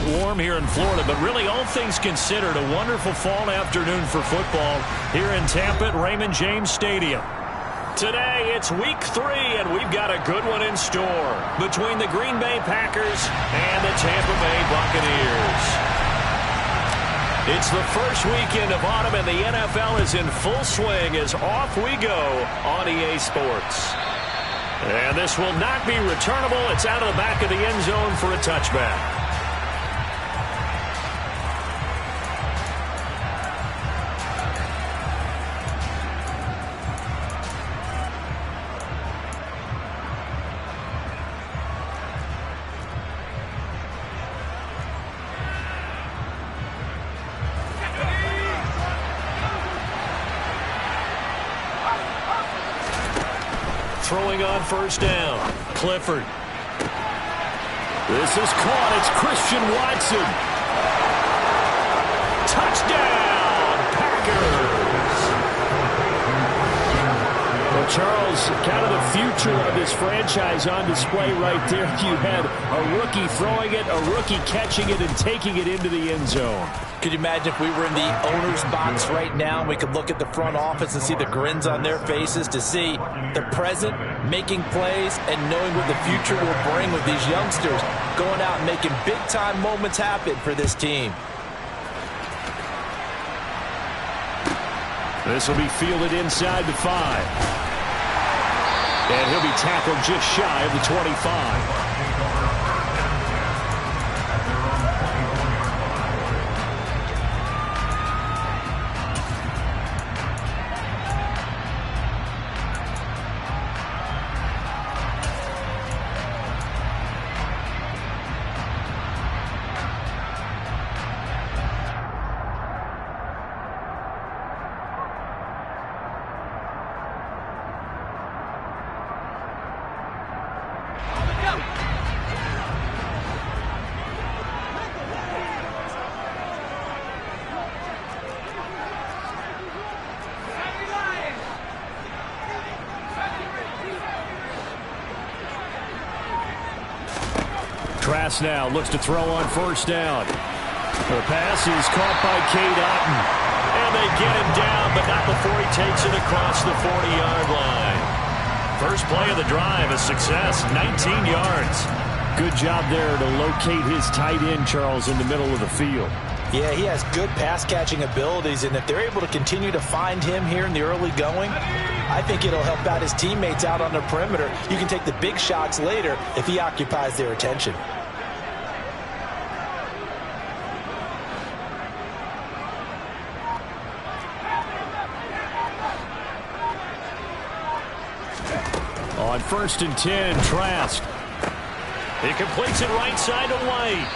warm here in Florida, but really all things considered, a wonderful fall afternoon for football here in Tampa at Raymond James Stadium. Today, it's week 3, and we've got a good one in store between the Green Bay Packers and the Tampa Bay Buccaneers. It's the first weekend of autumn, and the NFL is in full swing as off we go on EA Sports. And this will not be returnable. It's out of the back of the end zone for a touchback. Throwing on first down. Clifford. This is caught. It's Christian Watson. Touchdown, Packers. Well, Charles, kind of the future of this franchise on display right there. You had a rookie throwing it, a rookie catching it, and taking it into the end zone. Could you imagine if we were in the owner's box right now and we could look at the front office and see the grins on their faces, to see the present making plays and knowing what the future will bring with these youngsters going out and making big-time moments happen for this team. This will be fielded inside the 5. And he'll be tackled just shy of the 25. Trask now looks to throw on first down. The pass is caught by Cade Otton. And they get him down, but not before he takes it across the 40-yard line. First play of the drive, a success, 19 yards. Good job there to locate his tight end, Charles, in the middle of the field. Yeah, he has good pass-catching abilities, and if they're able to continue to find him here in the early going, I think it'll help out his teammates out on the perimeter. You can take the big shots later if he occupies their attention. On 1st and 10, Trask. He completes it right side to White.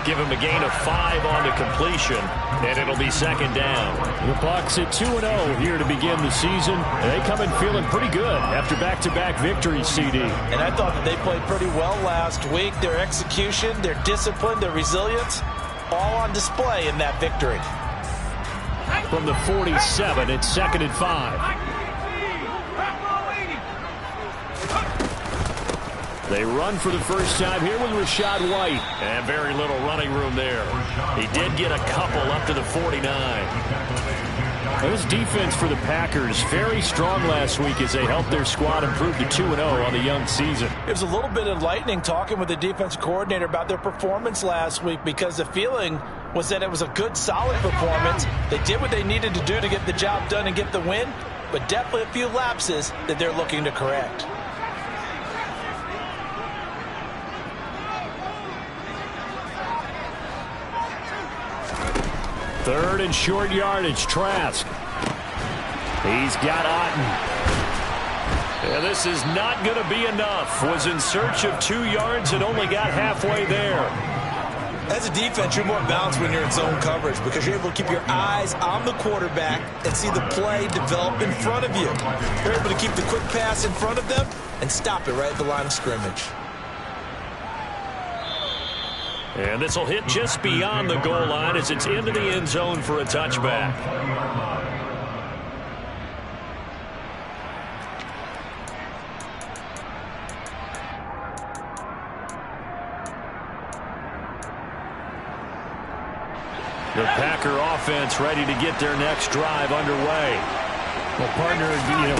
Give him a gain of 5 on the completion, and it'll be second down. The Bucs at 2-0 here to begin the season. They come in feeling pretty good after back-to-back victories, CD. And I thought that they played pretty well last week. Their execution, their discipline, their resilience, all on display in that victory. From the 47, it's 2nd and 5. They run for the first time here with Rachaad White. And very little running room there. He did get a couple up to the 49. This defense for the Packers, very strong last week as they helped their squad improve to 2-0 on the young season. It was a little bit enlightening talking with the defensive coordinator about their performance last week, because the feeling was that it was a good, solid performance. They did what they needed to do to get the job done and get the win, but definitely a few lapses that they're looking to correct. Third and short yardage, Trask. He's got Otton. Yeah, this is not going to be enough. Was in search of 2 yards and only got halfway there. As a defense, you're more balanced when you're in zone coverage because you're able to keep your eyes on the quarterback and see the play develop in front of you. You're able to keep the quick pass in front of them and stop it right at the line of scrimmage. And this will hit just beyond the goal line as it's into the end zone for a touchback. The Packer offense ready to get their next drive underway. Well, partner,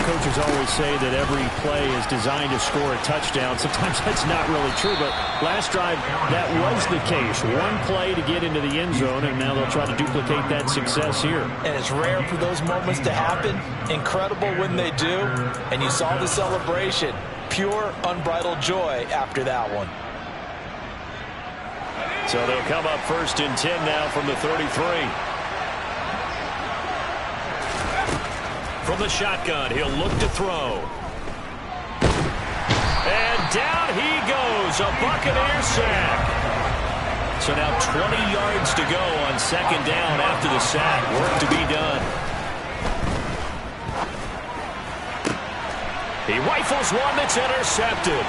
coaches always say that every play is designed to score a touchdown. Sometimes that's not really true, but last drive, that was the case. One play to get into the end zone, and now they'll try to duplicate that success here. And it's rare for those moments to happen. Incredible when they do. And you saw the celebration. Pure, unbridled joy after that one. So they'll come up 1st and 10 now from the 33. From the shotgun, he'll look to throw. And down he goes, a Buccaneer sack. So now 20 yards to go on 2nd down after the sack. Work to be done. He rifles one that's intercepted.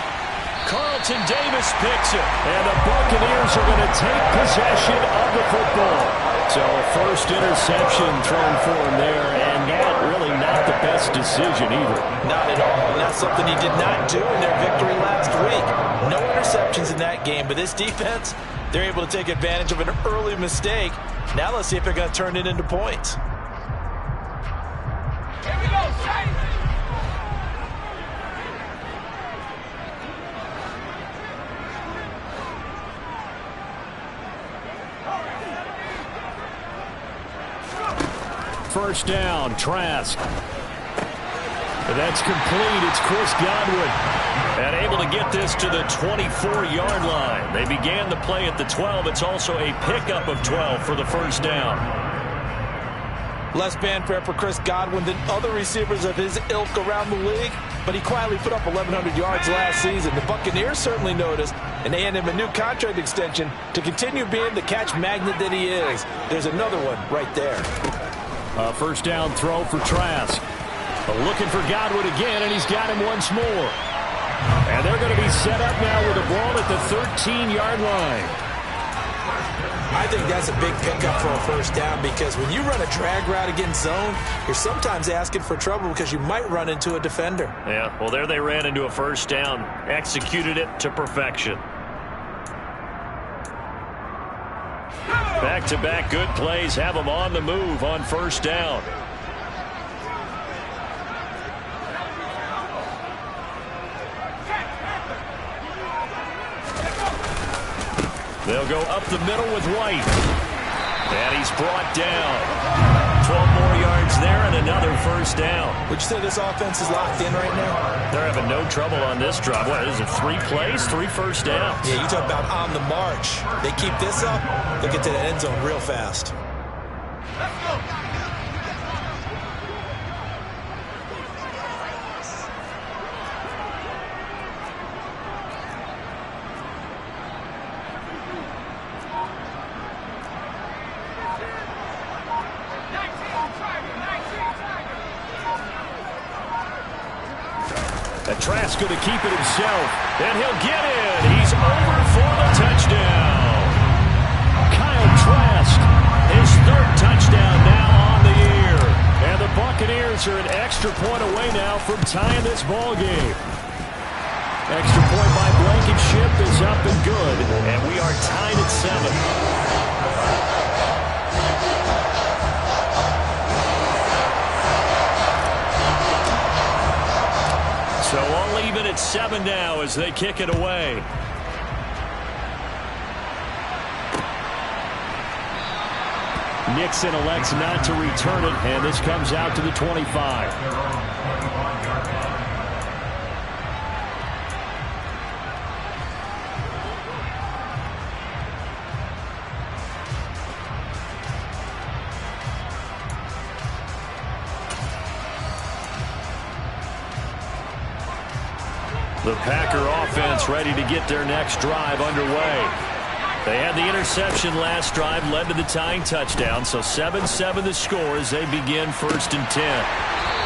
Carlton Davis picks it. And the Buccaneers are going to take possession of the football. So a first interception thrown for him there, and that really not the best decision either. Not at all, and that's something he did not do in their victory last week. No interceptions in that game, but this defense, they're able to take advantage of an early mistake. Now let's see if they're going to turn it into points. Here we go, Shane! First down, Trask. That's complete. It's Chris Godwin. And able to get this to the 24-yard line. They began the play at the 12. It's also a pickup of 12 for the first down. Less fanfare for Chris Godwin than other receivers of his ilk around the league, but he quietly put up 1,100 yards last season. The Buccaneers certainly noticed, and they handed him a new contract extension to continue being the catch magnet that he is. There's another one right there. First down throw for Trask. Looking for Godwin again, and he's got him once more. And they're going to be set up now with the ball at the 13-yard line. I think that's a big pickup for a first down, because when you run a drag route against zone, you're sometimes asking for trouble because you might run into a defender. Yeah, well, there they ran into a first down. Executed it to perfection. Back-to-back good plays have them on the move on first down. They'll go up the middle with White. And he's brought down. 12 more yards there and another first down. Would you say this offense is locked in right now? They're having no trouble on this drive. What is it, 3 plays, 3 first downs? Yeah, you talk about on the march. They keep this up, they'll get to the end zone real fast. Let's go! Trask going to keep it himself, and he'll get in. He's over for the touchdown. Kyle Trask, his 3rd touchdown now on the year. And the Buccaneers are an extra point away now from tying this ball game. Extra point by Blankenship is up and good, and we are tied at 7. So all even at 7 now as they kick it away. Nixon elects not to return it, and this comes out to the 25. The Packer offense ready to get their next drive underway. They had the interception last drive, led to the tying touchdown, so 7-7 the score as they begin 1st and 10.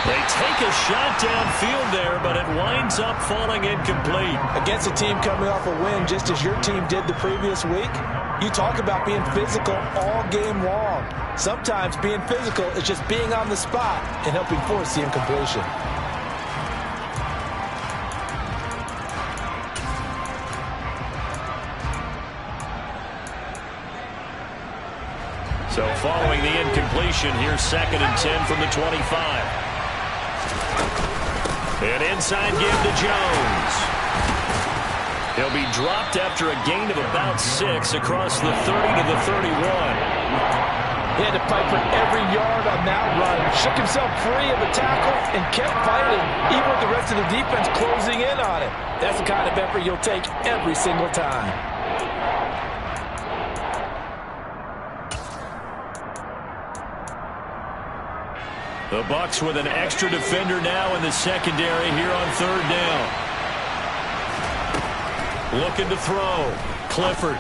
They take a shot downfield there, but it winds up falling incomplete. Against a team coming off a win, just as your team did the previous week, you talk about being physical all game long. Sometimes being physical is just being on the spot and helping force the incompletion. So following the incompletion, here's 2nd and 10 from the 25. An inside give to Jones. He'll be dropped after a gain of about 6 across the 30 to the 31. He had to fight for every yard on that run. Shook himself free of a tackle and kept fighting, even with the rest of the defense closing in on him. That's the kind of effort you'll take every single time. The Bucs with an extra defender now in the secondary here on 3rd down. Looking to throw. Clifford.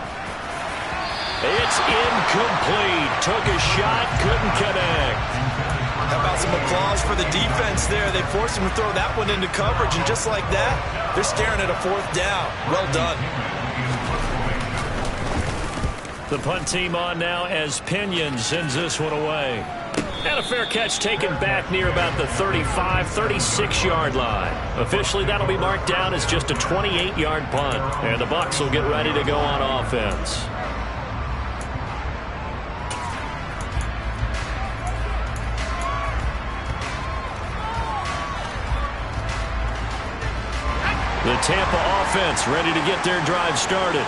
It's incomplete. Took a shot, couldn't connect. How about some applause for the defense there? They forced him to throw that one into coverage, and just like that, they're staring at a 4th down. Well done. The punt team on now as Pinion sends this one away. And a fair catch taken back near about the 35, 36-yard line. Officially, that'll be marked down as just a 28-yard punt. And the Bucs will get ready to go on offense. The Tampa offense ready to get their drive started.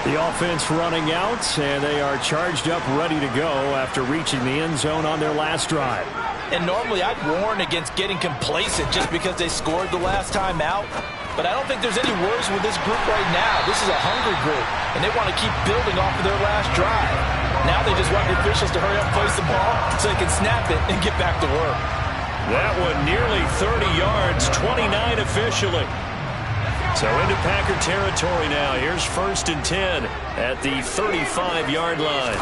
The offense running out, and they are charged up, ready to go after reaching the end zone on their last drive. And normally I'd warn against getting complacent just because they scored the last time out. But I don't think there's any worries with this group right now. This is a hungry group, and they want to keep building off of their last drive. Now they just want the officials to hurry up and place the ball so they can snap it and get back to work. That one nearly 30 yards, 29 officially. So into Packer territory now. Here's 1st and 10 at the 35-yard line.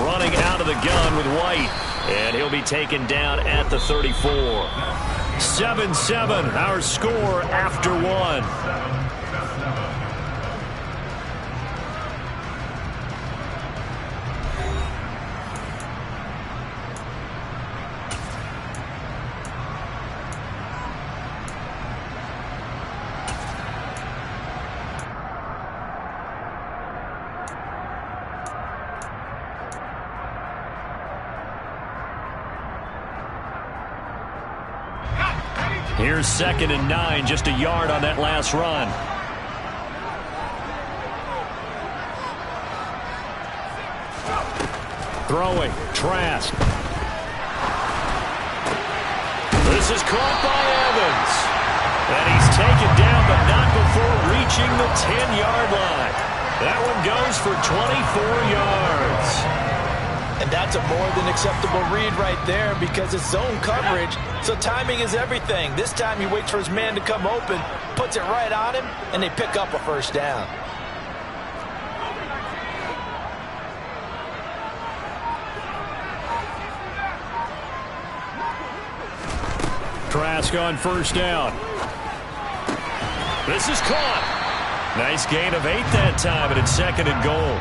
Running out of the gun with White. And he'll be taken down at the 34. 7-7, our score after 1. Here's 2nd and 9, just a yard on that last run. Throwing, Trask. This is caught by Evans. And he's taken down, but not before reaching the 10-yard line. That one goes for 24 yards. And that's a more than acceptable read right there because it's zone coverage, so timing is everything. This time he waits for his man to come open, puts it right on him, and they pick up a 1st down. Trask on 1st down. This is caught. Nice gain of 8 that time, and it's 2nd and goal.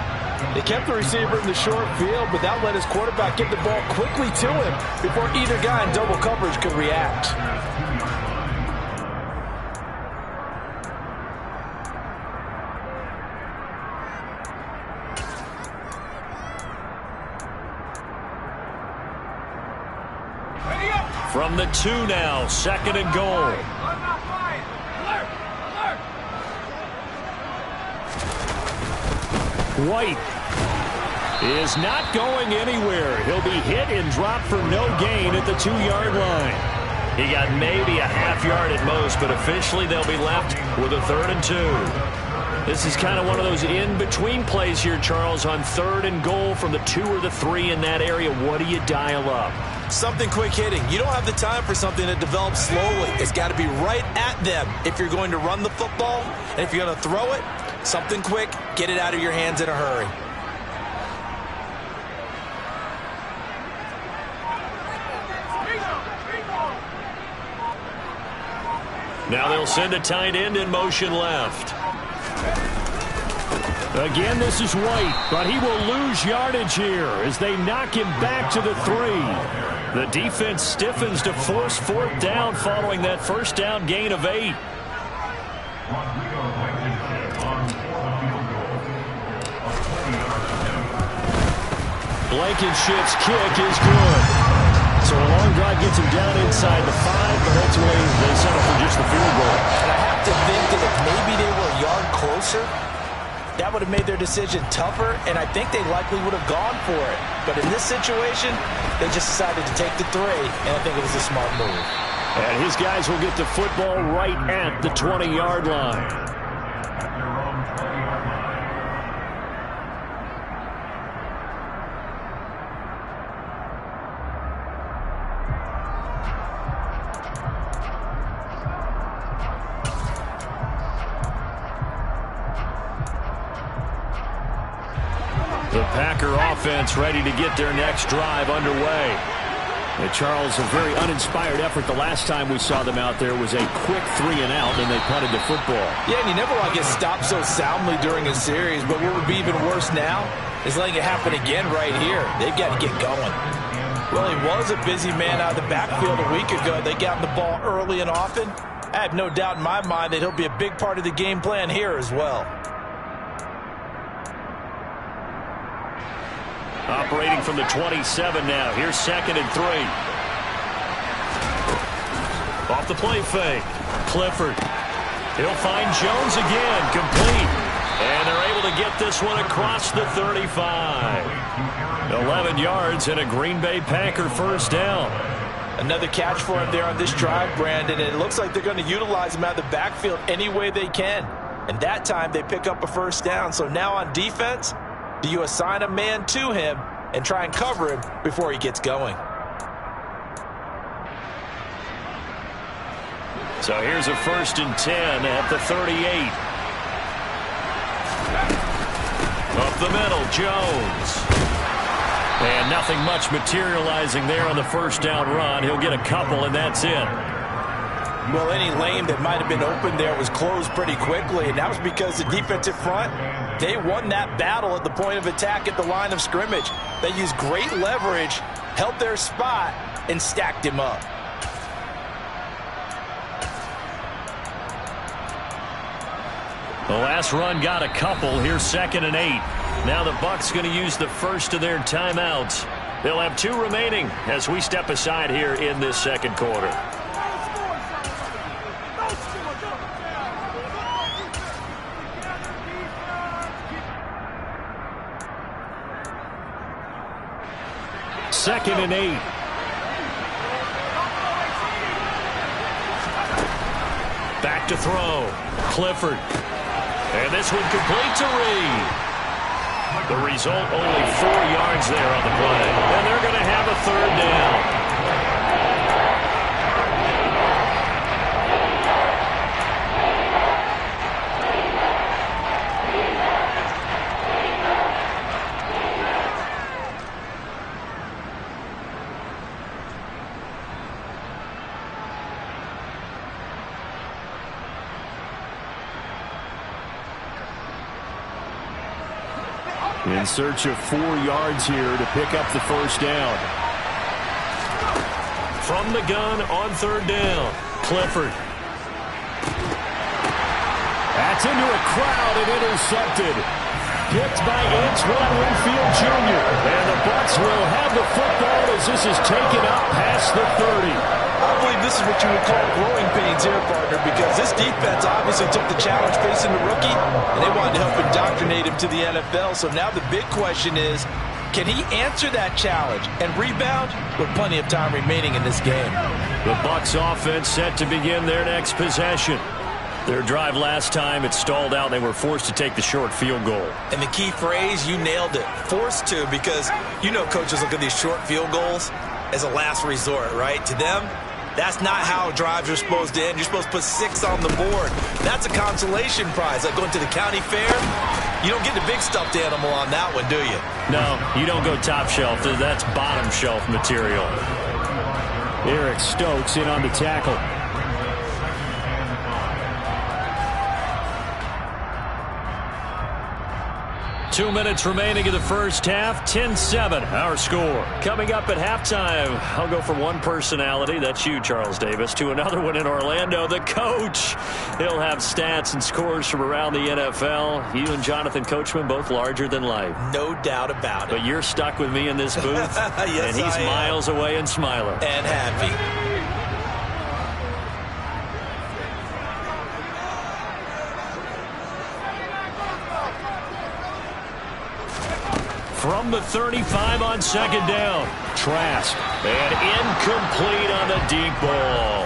They kept the receiver in the short field, but that let his quarterback get the ball quickly to him before either guy in double coverage could react. From the 2 now, 2nd and goal. White is not going anywhere. He'll be hit and dropped for no gain at the 2-yard line. He got maybe a half yard at most, but officially they'll be left with a 3rd and 2. This is kind of one of those in-between plays here, Charles, on 3rd and goal from the 2 or the 3 in that area. What do you dial up? Something quick hitting. You don't have the time for something that develops slowly. It's got to be right at them if you're going to run the football. And if you're going to throw it, something quick, get it out of your hands in a hurry. Now they'll send a tight end in motion left. Again, this is White, but he will lose yardage here as they knock him back to the 3. The defense stiffens to force 4th down following that 1st down gain of 8. Blankenship's kick is good. So a long drive gets him down inside the 5, but ultimately they settle for just the field goal. And I have to think that if maybe they were a yard closer, that would have made their decision tougher, and I think they likely would have gone for it. But in this situation, they just decided to take the 3, and I think it was a smart move. And his guys will get the football right at the 20-yard line. The Packer offense ready to get their next drive underway. And Charles, a very uninspired effort. The last time we saw them out there was a quick 3-and-out, and they punted the football. Yeah, and you never want to get stopped so soundly during a series, but what would be even worse now is letting it happen again right here. They've got to get going. Well, he was a busy man out of the backfield a week ago. They got the ball early and often. I have no doubt in my mind that he'll be a big part of the game plan here as well. Operating from the 27 now. Here's 2nd and 3. Off the play fake. Clifford. He'll find Jones again. Complete. And they're able to get this one across the 35. 11 yards and a Green Bay Packer first down. Another catch for him there on this drive, Brandon. And it looks like they're going to utilize him out of the backfield any way they can. And that time they pick up a first down. So now on defense, do you assign a man to him and try and cover him before he gets going? So here's a 1st and 10 at the 38. Up the middle, Jones. And nothing much materializing there on the first down run. He'll get a couple, and that's it. Well, any lane that might have been open there was closed pretty quickly, and that was because the defensive front, they won that battle at the point of attack at the line of scrimmage. They used great leverage, held their spot, and stacked him up. The last run got a couple. Here's 2nd and 8. Now the Bucs going to use the first of their timeouts. They'll have 2 remaining as we step aside here in this second quarter. Second and 8. Back to throw. Clifford. And this one complete to Reed. The result, only 4 yards there on the play. And they're going to have a 3rd down. In search of 4 yards here to pick up the first down. From the gun on 3rd down. Clifford. That's into a crowd and intercepted. Picked by Antoine Winfield Jr. And the Bucs will have the football as this is taken up past the 30. I believe this is what you would call growing pains here, partner, because this defense obviously took the challenge facing the rookie, and they wanted to help indoctrinate him to the NFL. So now the big question is, can he answer that challenge and rebound with plenty of time remaining in this game? The Bucs offense set to begin their next possession. Their drive last time, it stalled out. They were forced to take the short field goal. And the key phrase, you nailed it, forced to, because you know coaches look at these short field goals as a last resort, right? To them, that's not how drives are supposed to end. You're supposed to put 6 on the board. That's a consolation prize. Like going to the county fair, you don't get the big stuffed animal on that one, do you? No, you don't go top shelf. That's bottom shelf material. Eric Stokes in on the tackle. 2 minutes remaining in the first half. 10-7, our score. Coming up at halftime, I'll go from one personality, that's you, Charles Davis, to another one in Orlando, the coach. He'll have stats and scores from around the NFL. You and Jonathan Coachman, both larger than life. No doubt about it. But you're stuck with me in this booth, yes, and he's miles away and smiling. And happy. From the 35 on second down. Trask. And incomplete on the deep ball.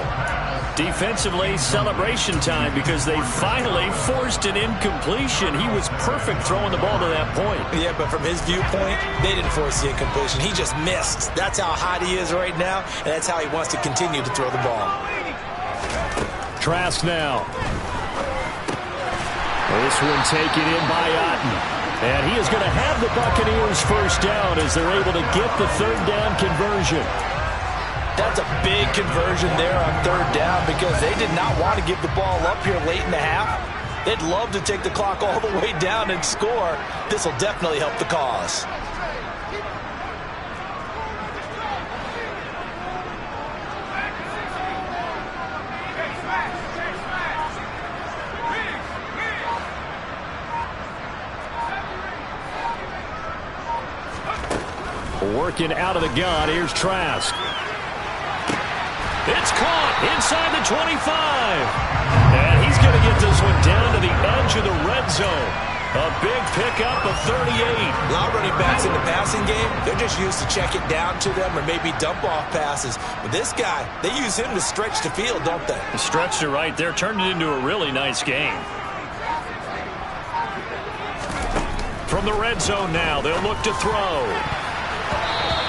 Defensively, celebration time because they finally forced an incompletion. He was perfect throwing the ball to that point. Yeah, but from his viewpoint, they didn't force the incompletion. He just missed. That's how hot he is right now, and that's how he wants to continue to throw the ball. Trask now. This one taken in by Otten. And he is going to have the Buccaneers first down as they're able to get the third down conversion. That's a big conversion there on third down because they did not want to give the ball up here late in the half. They'd love to take the clock all the way down and score. This will definitely help the cause. Working out of the gun, here's Trask. It's caught inside the 25. And he's going to get this one down to the edge of the red zone. A big pickup of 38. A lot of running backs in the passing game, they're just used to check it down to them or maybe dump off passes. But this guy, they use him to stretch the field, don't they? He stretched it right there, turned it into a really nice game. From the red zone now, they'll look to throw.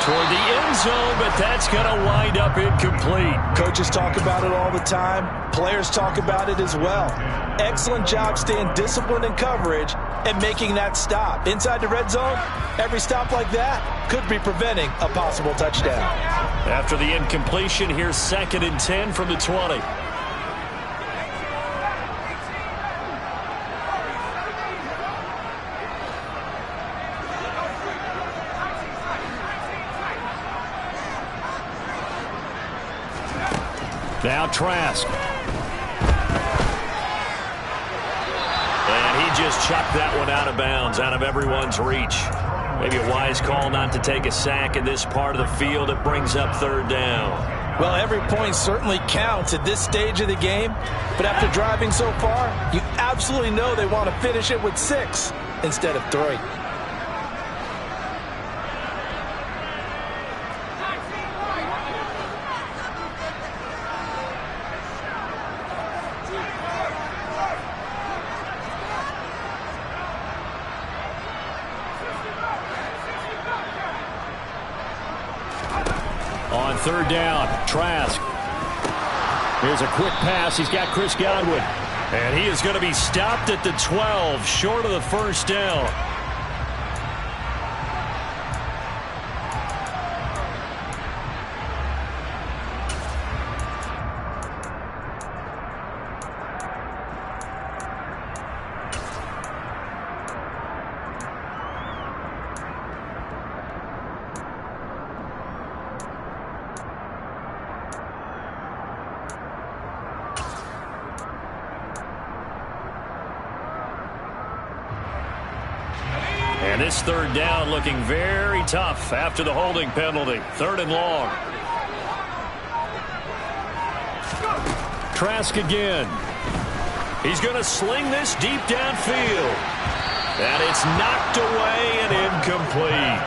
Toward the end zone, but that's going to wind up incomplete. Coaches talk about it all the time. Players talk about it as well. Excellent job staying disciplined in coverage and making that stop. Inside the red zone, every stop like that could be preventing a possible touchdown. After the incompletion, here's 2nd and 10 from the 20. Now Trask. And he just chucked that one out of bounds, out of everyone's reach. Maybe a wise call not to take a sack in this part of the field. It brings up third down. Well, every point certainly counts at this stage of the game. But after driving so far, you absolutely know they want to finish it with 6 instead of 3. On third down, Trask. Here's a quick pass. He's got Chris Godwin. And he is going to be stopped at the 12, short of the first down. And this third down looking very tough after the holding penalty. 3rd and long. Trask again. He's going to sling this deep downfield. And it's knocked away and incomplete.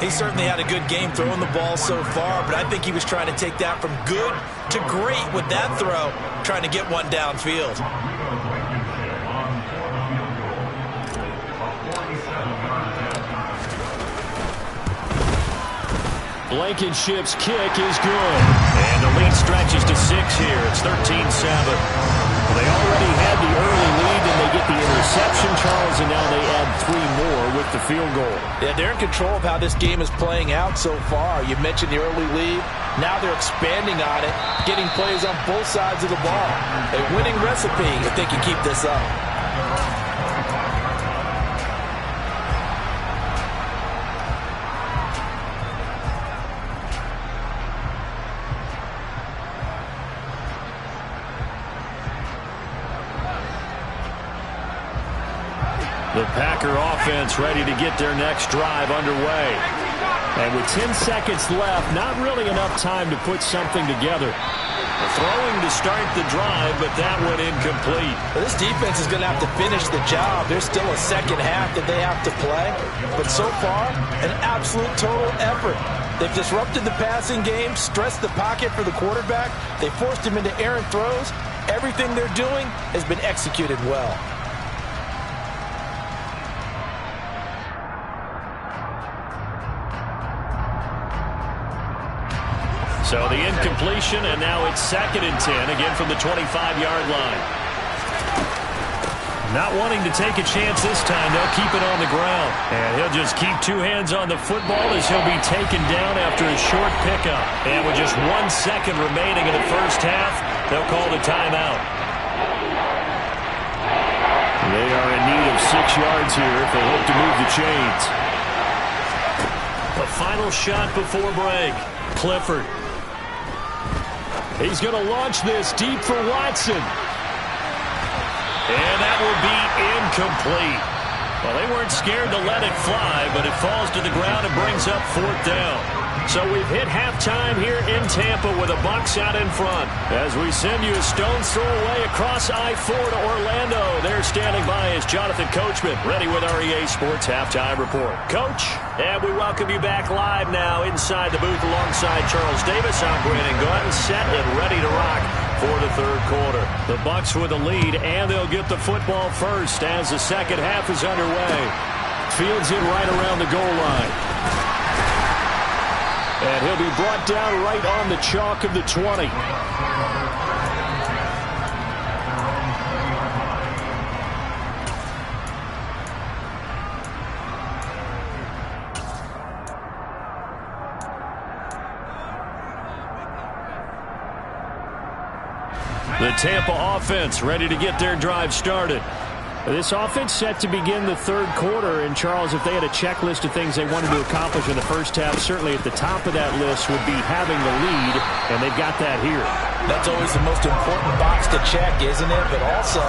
He certainly had a good game throwing the ball so far, but I think he was trying to take that from good to great with that throw, trying to get one downfield. Blankenship's kick is good. And the lead stretches to 6 here. It's 13-7. They already had the early lead, and they get the interception, Charles, and now they add 3 more with the field goal. Yeah, they're in control of how this game is playing out so far. You mentioned the early lead. Now they're expanding on it, getting plays on both sides of the ball. A winning recipe if they can keep this up. The Packer offense ready to get their next drive underway. And with 10 seconds left, not really enough time to put something together. Throwing to start the drive, but that one incomplete. Well, this defense is going to have to finish the job. There's still a second half that they have to play. But so far, an absolute total effort. They've disrupted the passing game, stressed the pocket for the quarterback. They forced him into errant throws. Everything they're doing has been executed well. So the incompletion, and now it's 2nd and 10, again from the 25-yard line. Not wanting to take a chance this time, they'll keep it on the ground. And he'll just keep two hands on the football as he'll be taken down after a short pickup. And with just 1 second remaining in the first half, they'll call the timeout. They are in need of 6 yards here if they hope to move the chains. The final shot before break. Clifford. He's going to launch this deep for Watson. And that will be incomplete. Well, they weren't scared to let it fly, but it falls to the ground and brings up 4th down. So we've hit halftime here in Tampa with the Bucs out in front. As we send you a stone's throw away across I-4 to Orlando. There standing by is Jonathan Coachman, ready with our EA Sports Halftime Report. Coach, and we welcome you back live now inside the booth alongside Charles Davis. I'm Brandon Gunn, set and ready to rock for the third quarter. The Bucs with a lead, and they'll get the football first as the second half is underway. Fields in right around the goal line. And he'll be brought down right on the chalk of the 20. The Tampa offense ready to get their drive started. This offense set to begin the third quarter. And, Charles, if they had a checklist of things they wanted to accomplish in the first half, certainly at the top of that list would be having the lead, and they've got that here. That's always the most important box to check, isn't it? But also,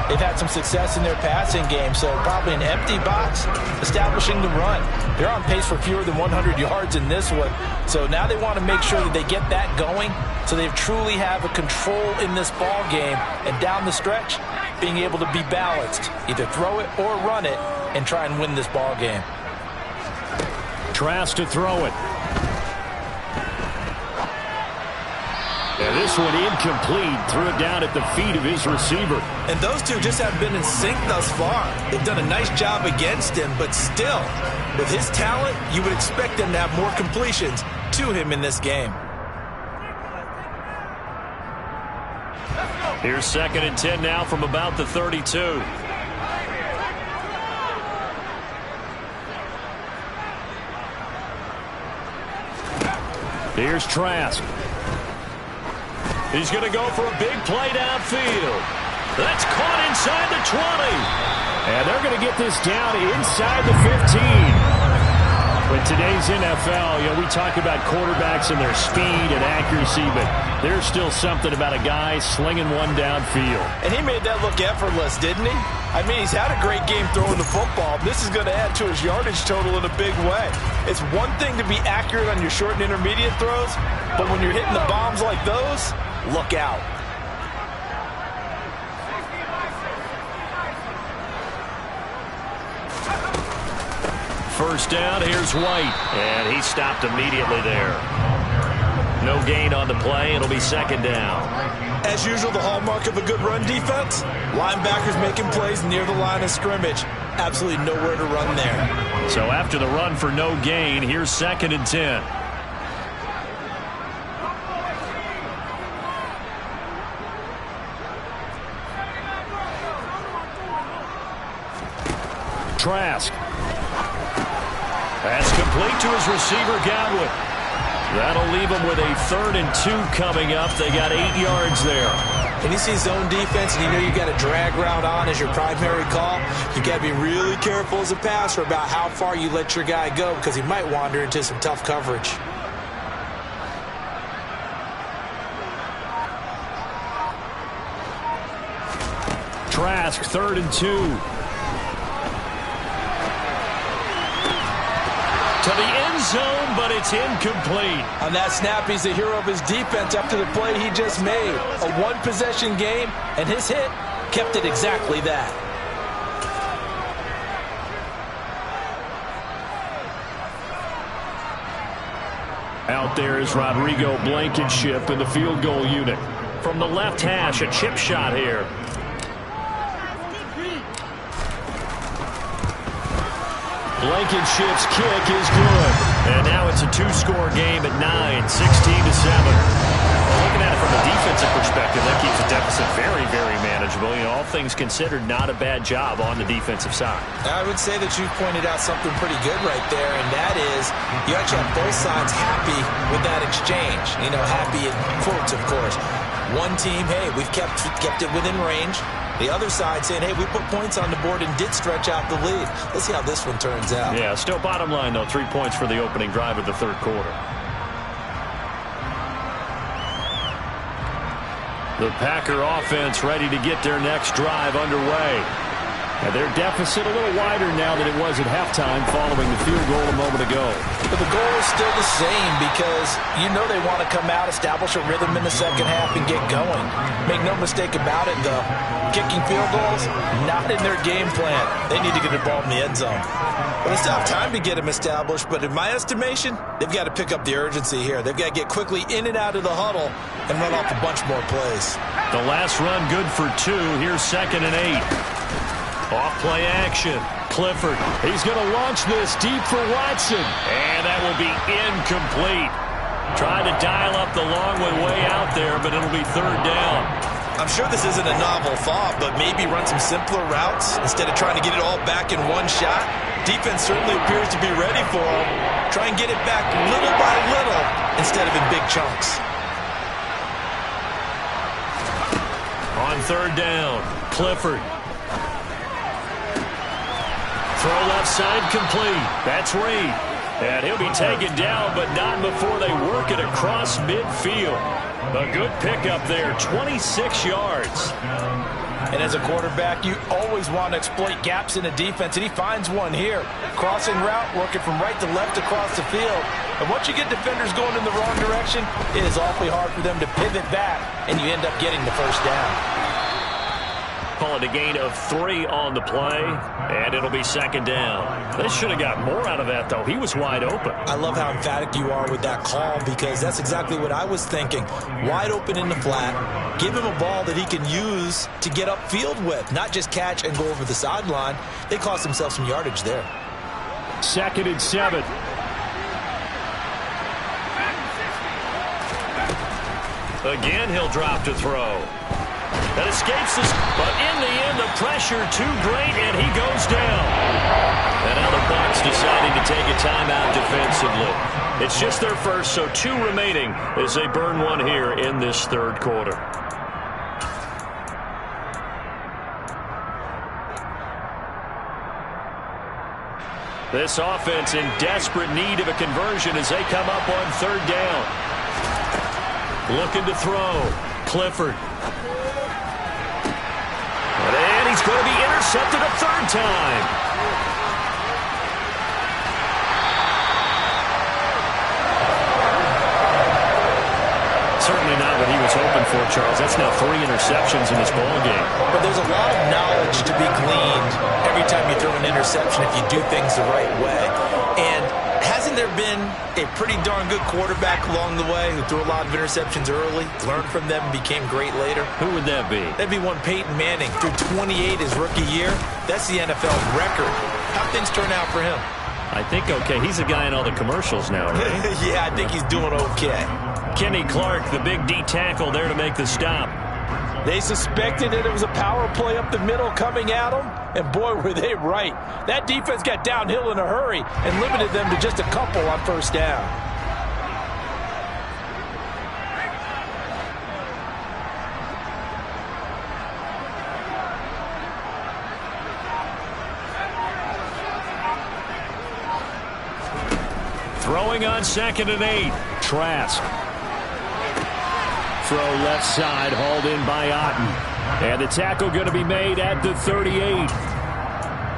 they've had some success in their passing game, so probably an empty box establishing the run. They're on pace for fewer than 100 yards in this one, so now they want to make sure that they get that going so they truly have a control in this ball game, and down the stretch, being able to be balanced, either throw it or run it, and try and win this ball game. Trask to throw it. And this one incomplete. Threw it down at the feet of his receiver. And those two just have been in sync thus far. They've done a nice job against him, but still, with his talent, you would expect them to have more completions to him in this game. Here's 2nd and 10 now from about the 32. Here's Trask. He's going to go for a big play downfield. That's caught inside the 20. And they're going to get this down inside the 15. But today's NFL, we talk about quarterbacks and their speed and accuracy, but there's still something about a guy slinging one downfield. And he made that look effortless, didn't he? I mean, he's had a great game throwing the football. This is going to add to his yardage total in a big way. It's one thing to be accurate on your short and intermediate throws, but when you're hitting the bombs like those, look out. First down, here's White. And he stopped immediately there. No gain on the play. It'll be 2nd down. As usual, the hallmark of a good run defense, linebackers making plays near the line of scrimmage. Absolutely nowhere to run there. So after the run for no gain, here's 2nd and 10. Trask. That's complete to his receiver, Godwin. That'll leave him with a 3rd and 2 coming up. They got 8 yards there. When you see zone defense and you know you got a drag route on as your primary call, you got to be really careful as a passer about how far you let your guy go because he might wander into some tough coverage. Trask, 3rd and 2. to the end zone, but it's incomplete. On that snap, he's the hero of his defense after the play he just made. A one-possession game, and his hit kept it exactly that. Out there is Rodrigo Blankenship in the field goal unit. From the left hash, a chip shot here. Blankenship's kick is good. And now it's a two-score game at 9, 16-7. Looking at it from a defensive perspective, that keeps the deficit very, very manageable. You know, all things considered, not a bad job on the defensive side. I would say that you pointed out something pretty good right there, and that is you actually have both sides happy with that exchange. You know, happy in quotes, of course. One team, hey, we've kept it within range. The other side saying, hey, we put points on the board and did stretch out the lead. Let's see how this one turns out. Yeah, still bottom line, though, 3 points for the opening drive of the third quarter. The Packer offense ready to get their next drive underway. And their deficit a little wider now than it was at halftime following the field goal a moment ago. But the goal is still the same because you know they want to come out, establish a rhythm in the second half, and get going. Make no mistake about it, though. Kicking field goals, not in their game plan. They need to get the ball in the end zone. Well, they still have time to get them established, but in my estimation, they've got to pick up the urgency here. They've got to get quickly in and out of the huddle and run off a bunch more plays. The last run good for 2. Here's 2nd and 8. Off play action. Clifford. He's going to launch this deep for Watson. And that will be incomplete. Trying to dial up the long way out there, but it'll be 3rd down. I'm sure this isn't a novel thought, but maybe run some simpler routes instead of trying to get it all back in one shot. Defense certainly appears to be ready for them. Try and get it back little by little instead of in big chunks. On 3rd down, Clifford. Throw left side complete. That's Reed. And he'll be taken down, but not before they work it across midfield. A good pickup there, 26 yards. And as a quarterback, you always want to exploit gaps in a defense, and he finds one here. Crossing route, working from right to left across the field. And once you get defenders going in the wrong direction, it is awfully hard for them to pivot back, and you end up getting the first down. Call it a gain of 3 on the play, and it'll be 2nd down. They should have got more out of that, though. He was wide open. I love how emphatic you are with that call because that's exactly what I was thinking. Wide open in the flat. Give him a ball that he can use to get upfield with, not just catch and go over the sideline. They cost themselves some yardage there. 2nd and 7. Again, he'll drop to throw. That escapes this, but in the end, the pressure too great, and he goes down. And now the Bucs deciding to take a timeout defensively. It's just their first, so 2 remaining as they burn one here in this third quarter. This offense in desperate need of a conversion as they come up on 3rd down. Looking to throw. Clifford. And he's going to be intercepted a 3rd time. Certainly not what he was hoping for, Charles. That's now 3 interceptions in this ballgame. But there's a lot of knowledge to be gleaned every time you throw an interception if you do things the right way. And hasn't there been a pretty darn good quarterback along the way who threw a lot of interceptions early, learned from them, became great later? Who would that be? That'd be one Peyton Manning. Threw 28 his rookie year. That's the NFL record. How'd things turn out for him? I think okay. He's a guy in all the commercials now, right? Yeah, I think he's doing okay. Kenny Clark, the big D tackle there to make the stop. They suspected that it was a power play up the middle coming at them, and boy, were they right. That defense got downhill in a hurry and limited them to just a couple on 1st down. Throwing on 2nd and 8. Trask. Throw left side, hauled in by Otten. And the tackle going to be made at the 38.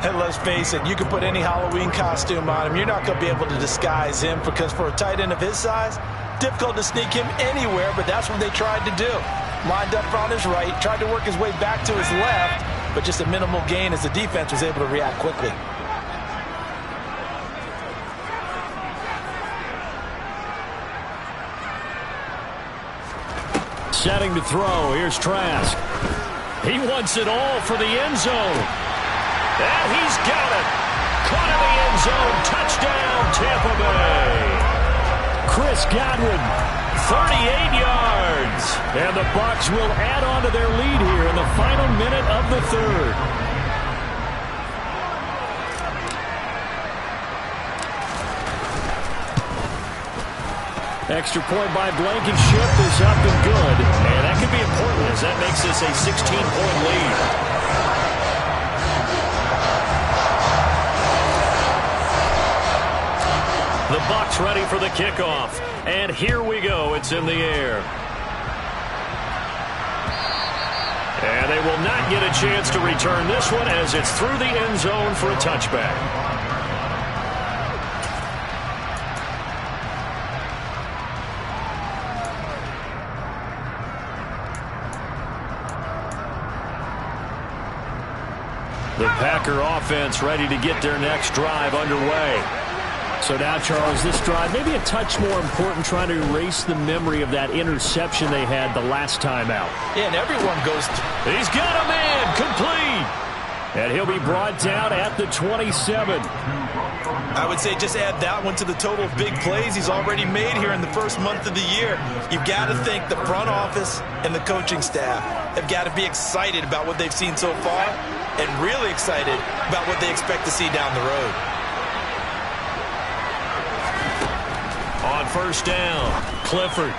And let's face it, you can put any Halloween costume on him. You're not going to be able to disguise him because for a tight end of his size, difficult to sneak him anywhere, but that's what they tried to do. Lined up on his right, tried to work his way back to his left, but just a minimal gain as the defense was able to react quickly. Setting to throw. Here's Trask. He wants it all for the end zone. And he's got it. Caught in the end zone. Touchdown, Tampa Bay. Chris Godwin, 38 yards. And the Bucs will add on to their lead here in the final minute of the third. Extra point by Blankenship is up and good. And that could be important as that makes this a 16-point lead. The Bucs ready for the kickoff. And here we go. It's in the air. And they will not get a chance to return this one as it's through the end zone for a touchback. The Packer offense ready to get their next drive underway. So now, Charles, this drive maybe a touch more important, trying to erase the memory of that interception they had the last time out. Yeah, and everyone goes He's got a man, complete. And he'll be brought down at the 27. I would say just add that one to the total of big plays he's already made here in the first month of the year. You've got to think the front office and the coaching staff have got to be excited about what they've seen so far and really excited about what they expect to see down the road. On first down, Clifford.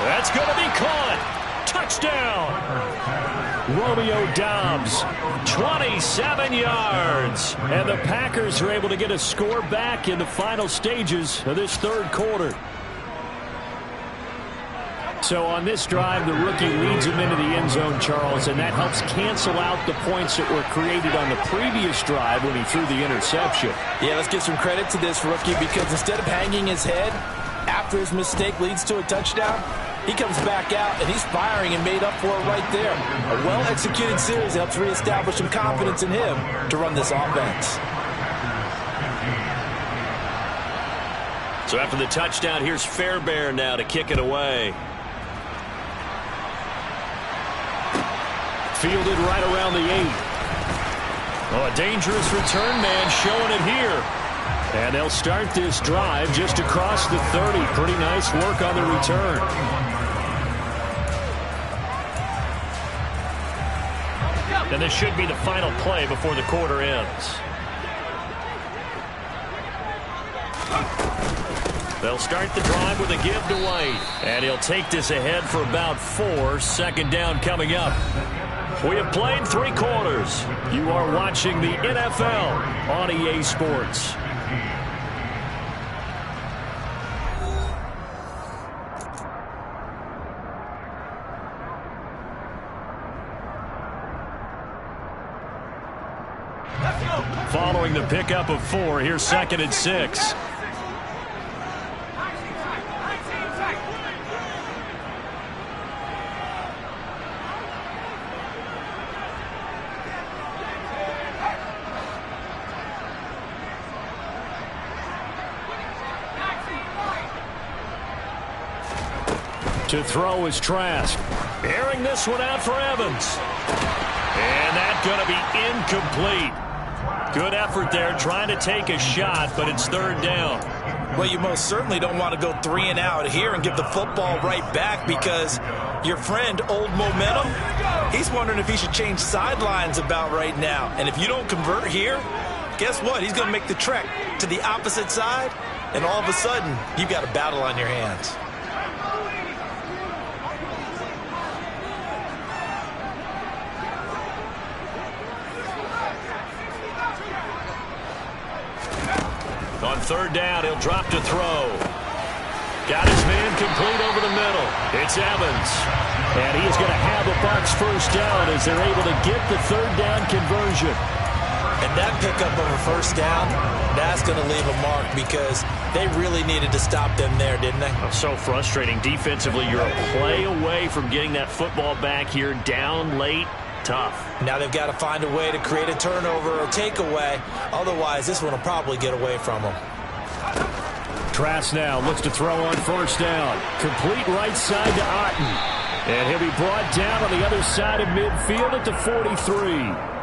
That's going to be caught. Touchdown. Romeo Doubs, 27 yards. And the Packers are able to get a score back in the final stages of this third quarter. So on this drive, the rookie leads him into the end zone, Charles, and that helps cancel out the points that were created on the previous drive when he threw the interception. Yeah, let's give some credit to this rookie because instead of hanging his head after his mistake leads to a touchdown, he comes back out and he's firing and made up for it right there. A well-executed series helps reestablish some confidence in him to run this offense. So after the touchdown, here's Fairbairn now to kick it away. Fielded right around the 8. Oh, a dangerous return man showing it here. And they'll start this drive just across the 30. Pretty nice work on the return. And this should be the final play before the quarter ends. They'll start the drive with a give to White. And he'll take this ahead for about 4. Second down coming up. We have played 3 quarters. You are watching the NFL on EA Sports. Following the pickup of 4, here's 2nd and 6. To throw is Trask. Airing this one out for Evans. And that's going to be incomplete. Good effort there trying to take a shot, but it's 3rd down. Well, you most certainly don't want to go 3 and out here and give the football right back because your friend, Old Momentum, he's wondering if he should change sidelines about right now. And if you don't convert here, guess what? He's going to make the trek to the opposite side, and all of a sudden, you've got a battle on your hands. On 3rd down, he'll drop to throw. Got his man complete over the middle. It's Evans. And he is going to have the Bucs first down as they're able to get the 3rd down conversion. And that pickup of a first down, that's going to leave a mark because they really needed to stop them there, didn't they? So frustrating. Defensively, you're a play away from getting that football back here, down late. Tough. Now they've got to find a way to create a turnover or takeaway. Otherwise, this one will probably get away from them. Trask now looks to throw on first down. Complete right side to Otten. And he'll be brought down on the other side of midfield at the 43.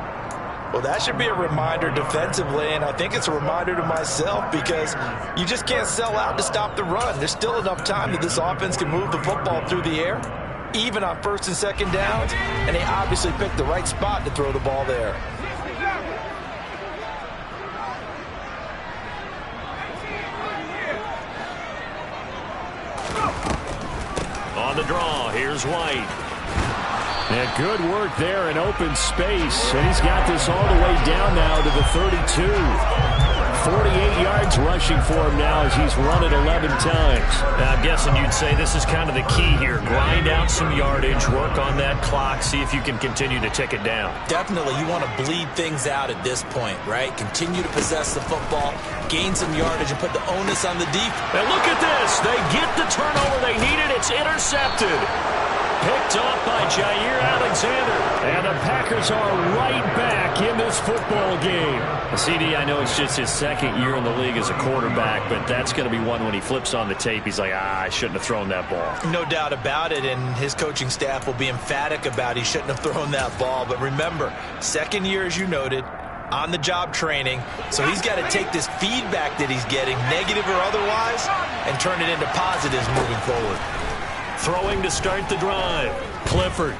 Well, that should be a reminder defensively, and I think it's a reminder to myself because you just can't sell out to stop the run. There's still enough time that this offense can move the football through the air, even on first and second downs, and they obviously picked the right spot to throw the ball there. On the draw, here's White. And good work there in open space. And he's got this all the way down now to the 32. 48 yards rushing for him now as he's run it 11 times. Now, I'm guessing you'd say this is kind of the key here. Grind out some yardage, work on that clock, see if you can continue to tick it down. Definitely, you want to bleed things out at this point, right? Continue to possess the football, gain some yardage, and put the onus on the defense. And look at this. They get the turnover they needed. It's intercepted. Picked off by Jair Alexander. And the Packers are right back in this football game. CD, I know it's just his second year in the league as a quarterback, but that's going to be one when he flips on the tape. He's like, I shouldn't have thrown that ball. No doubt about it, and his coaching staff will be emphatic about he shouldn't have thrown that ball. But remember, second year, as you noted, on-the-job training, so he's got to take this feedback that he's getting, negative or otherwise, and turn it into positives moving forward. Throwing to start the drive. Clifford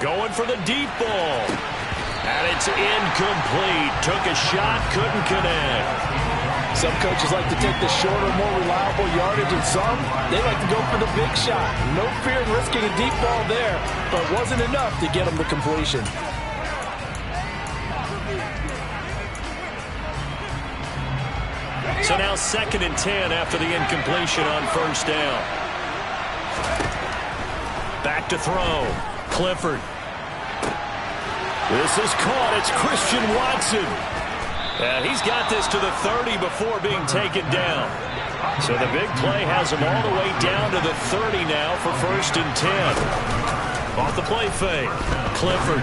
going for the deep ball. And it's incomplete. Took a shot, couldn't connect. Some coaches like to take the shorter, more reliable yardage, and some, they like to go for the big shot. No fear in risking a deep ball there, but wasn't enough to get them to completion. So now 2nd and 10 after the incompletion on first down. Back to throw. Clifford. This is caught. It's Christian Watson. And he's got this to the 30 before being taken down. So the big play has him all the way down to the 30 now for 1st and 10. Off the play fake. Clifford.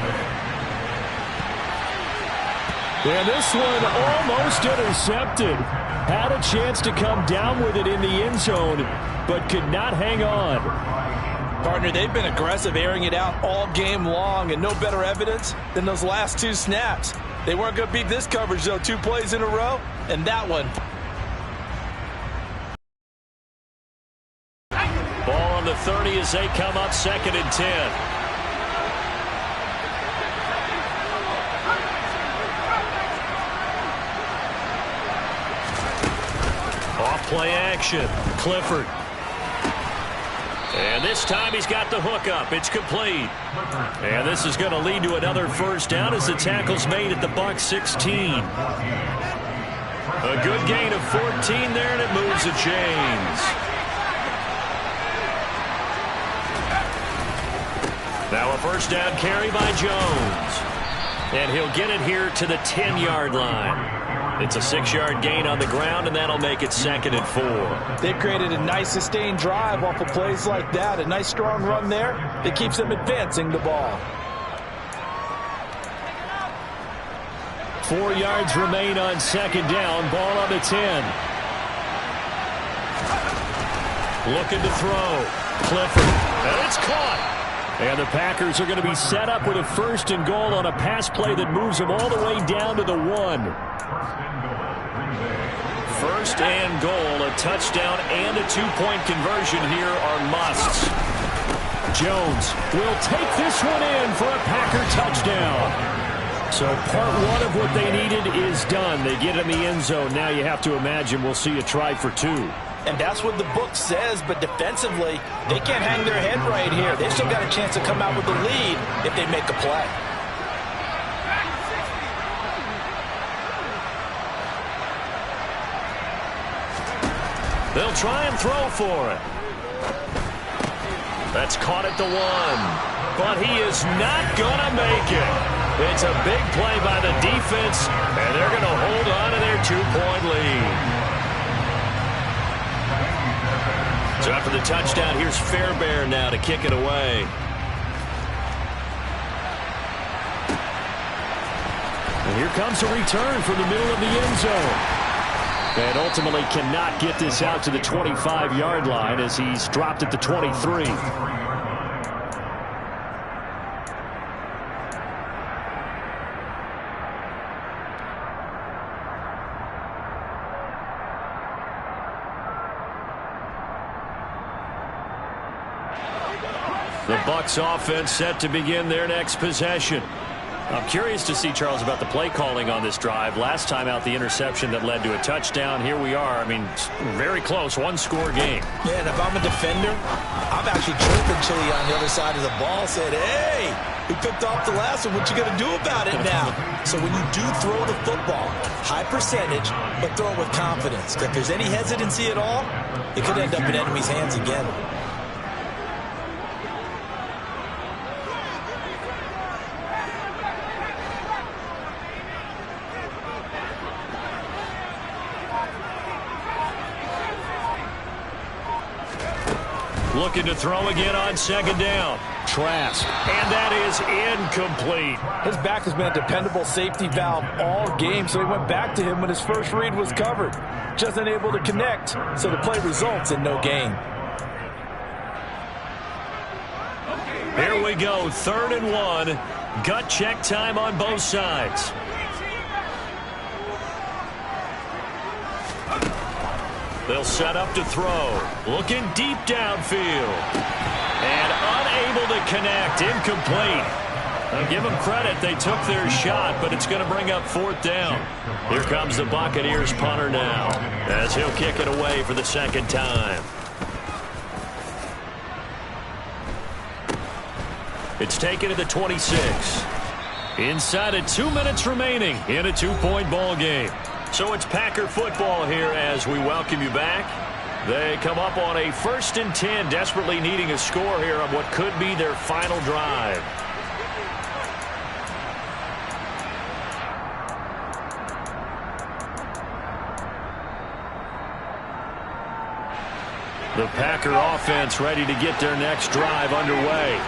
And this one almost intercepted. Had a chance to come down with it in the end zone, but could not hang on. Partner, they've been aggressive, airing it out all game long, and no better evidence than those last 2 snaps. They weren't going to beat this coverage, though, 2 plays in a row, and that one. Ball on the 30 as they come up 2nd and 10. Off-play action. Clifford. And this time he's got the hook up. It's complete. And this is going to lead to another first down as the tackle's made at the Bucs 16. A good gain of 14 there, and it moves the chains. Now a first down carry by Jones. And he'll get it here to the 10-yard line. It's a 6-yard gain on the ground, and that'll make it 2nd and 4. They've created a nice sustained drive off of plays like that. A nice strong run there that keeps them advancing the ball. 4 yards remain on 2nd down. Ball on the 10. Looking to throw. Clifford. And it's caught. And the Packers are going to be set up with a 1st and goal on a pass play that moves them all the way down to the 1. 1st and goal, a touchdown and a 2-point conversion here are musts. Jones will take this one in for a Packer touchdown. So part 1 of what they needed is done. They get in the end zone. Now you have to imagine we'll see a try for 2. And that's what the book says, but defensively, they can't hang their head right here. They've still got a chance to come out with the lead if they make a play. They'll try and throw for it. That's caught at the 1. But he is not going to make it. It's a big play by the defense, and they're going to hold on to their 2-point lead. So after the touchdown, here's Fairbairn now to kick it away. And here comes a return from the middle of the end zone. And ultimately cannot get this out to the 25-yard line as he's dropped at the 23. The Bucs offense set to begin their next possession. I'm curious to see, Charles, about the play calling on this drive. Last time out, the interception that led to a touchdown. Here we are. I mean, very close, one-score game. Yeah, and if I'm a defender, I'm actually chirping Chili on the other side of the ball, said, hey, we picked off the last one. What you going to do about it now? So when you do throw the football, high percentage, but throw it with confidence. If there's any hesitancy at all, it could end up in enemy's hands again. Looking to throw again on second down. Trask. And that is incomplete. His back has been a dependable safety valve all game, so he went back to him when his first read was covered. Just unable to connect, so the play results in no gain. Here we go, 3rd and 1. Gut check time on both sides. They'll set up to throw. Looking deep downfield. And unable to connect. Incomplete. I'll give them credit. They took their shot, but it's going to bring up 4th down. Here comes the Buccaneers punter now, as he'll kick it away for the second time. It's taken to the 26. Inside of 2 minutes remaining in a 2-point ball game. So it's Packer football here as we welcome you back. They come up on a 1st and 10, desperately needing a score here on what could be their final drive. The Packer offense ready to get their next drive underway.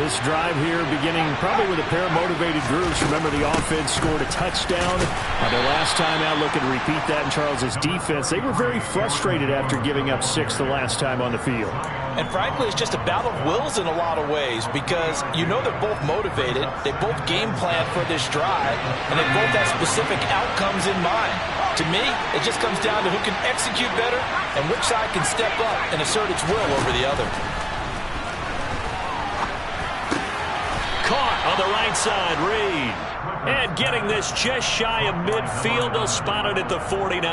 This drive here beginning probably with a pair of motivated groups. Remember, the offense scored a touchdown their last time out. Looking to repeat that in Charles's defense. They were very frustrated after giving up 6 the last time on the field. And frankly, it's just a battle of wills in a lot of ways because you know they're both motivated. They both game plan for this drive, and they both have specific outcomes in mind. To me, it just comes down to who can execute better and which side can step up and assert its will over the other. Caught on the right side, Reed. And getting this just shy of midfield, they'll spot it at the 49.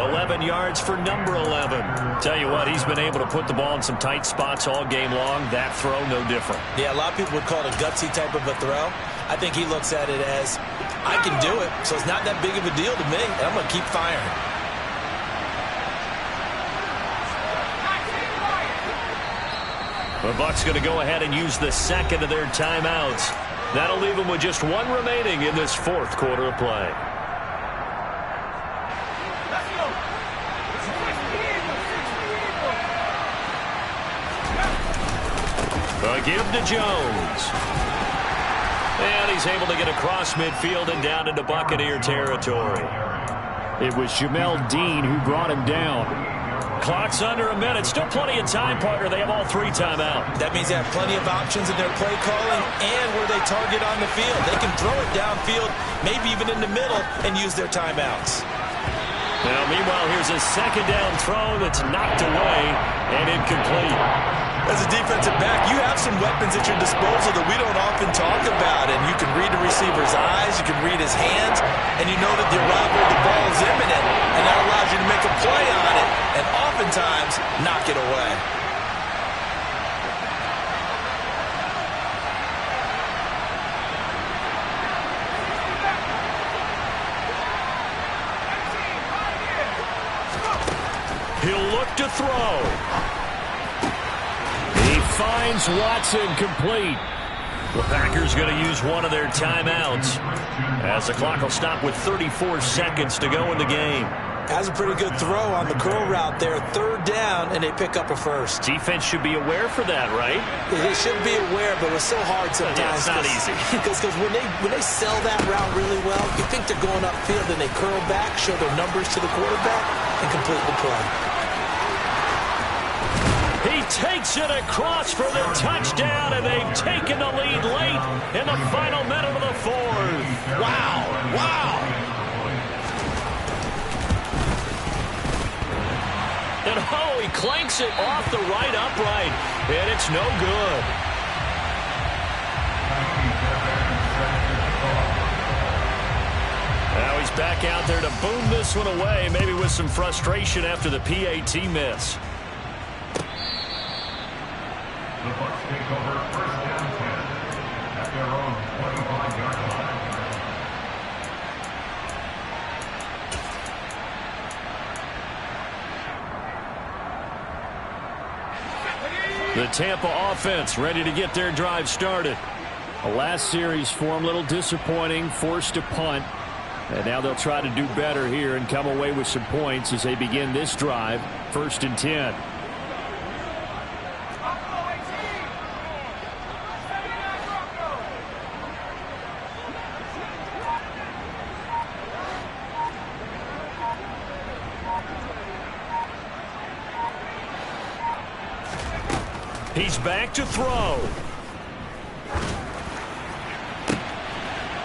11 yards for number 11. Tell you what, he's been able to put the ball in some tight spots all game long. That throw, no different. Yeah, a lot of people would call it a gutsy type of a throw. I think he looks at it as, I can do it, so it's not that big of a deal to me, and I'm going to keep firing. The Bucs going to go ahead and use the second of their timeouts. That'll leave them with just 1 remaining in this 4th quarter of play. A give to Jones. And he's able to get across midfield and down into Buccaneer territory. It was Jamel Dean who brought him down. Clock's under a minute. Still plenty of time, partner. They have all 3 timeout. That means they have plenty of options in their play calling and where they target on the field. They can throw it downfield, maybe even in the middle, and use their timeouts. Now, meanwhile, here's a second down throw that's knocked away and incomplete. As a defensive back, you have some weapons at your disposal that we don't often talk about, and you can read the receiver's eyes, you can read his hands, and you know that the arrival of the ball is imminent, and that allows you to make a play on it, and oftentimes knock it away. He'll look to throw. He finds Watson complete. The Packers going to use one of their timeouts as the clock will stop with 34 seconds to go in the game. That's a pretty good throw on the curl route there. 3rd down, and they pick up a first. Defense should be aware for that, right? They should be aware, but it's so hard sometimes. Yeah, it's not easy. Because when they sell that route really well, you think they're going upfield, and they curl back, show their numbers to the quarterback, and complete the play. He takes it across for the touchdown, and they've taken the lead late in the final minute of the 4th. Wow, wow. And oh, he clanks it off the right upright, and it's no good. Now he's back out there to boom this one away, maybe with some frustration after the PAT miss. The Bucs take over 1st down 10 at their own 25-yard line. The Tampa offense ready to get their drive started. The last series for them, a little disappointing, forced to punt. And now they'll try to do better here and come away with some points as they begin this drive. 1st and 10. He's back to throw.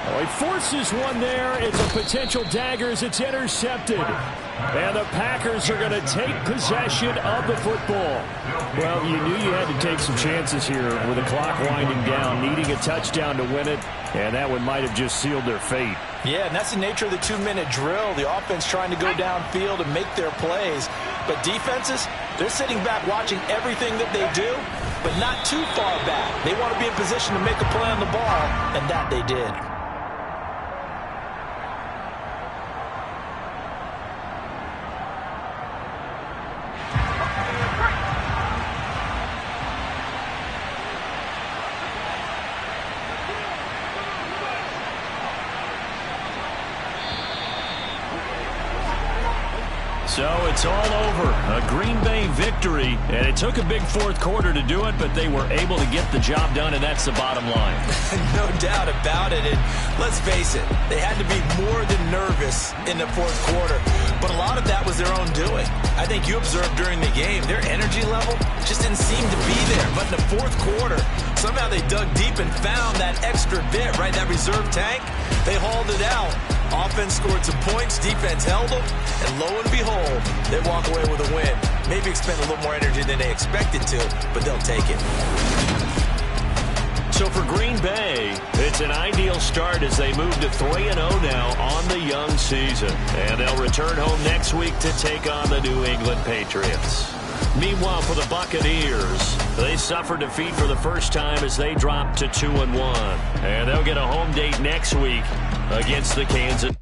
Oh, he forces one there. It's a potential dagger as it's intercepted. And the Packers are going to take possession of the football. Well, you knew you had to take some chances here with the clock winding down, needing a touchdown to win it, and that one might have just sealed their fate. Yeah, and that's the nature of the 2-minute drill. The offense trying to go downfield and make their plays. But defenses, they're sitting back watching everything that they do, but not too far back. They want to be in position to make a play on the ball, and that they did. So it's all over. A Green Bay victory, and it took a big 4th quarter to do it, but they were able to get the job done, and that's the bottom line. No doubt about it, and let's face it, they had to be more than nervous in the 4th quarter, but a lot of that was their own doing. I think you observed during the game, their energy level just didn't seem to be there, but in the 4th quarter, somehow they dug deep and found that extra bit, right, that reserve tank. They hauled it out. Offense scored some points, defense held them, and lo and behold, they walk away with a win. Maybe expend a little more energy than they expected to, but they'll take it. So for Green Bay, it's an ideal start as they move to 3-0 now on the young season. And they'll return home next week to take on the New England Patriots. Meanwhile, for the Buccaneers, they suffered defeat for the first time as they dropped to 2-1. And they'll get a home date next week against the Kansas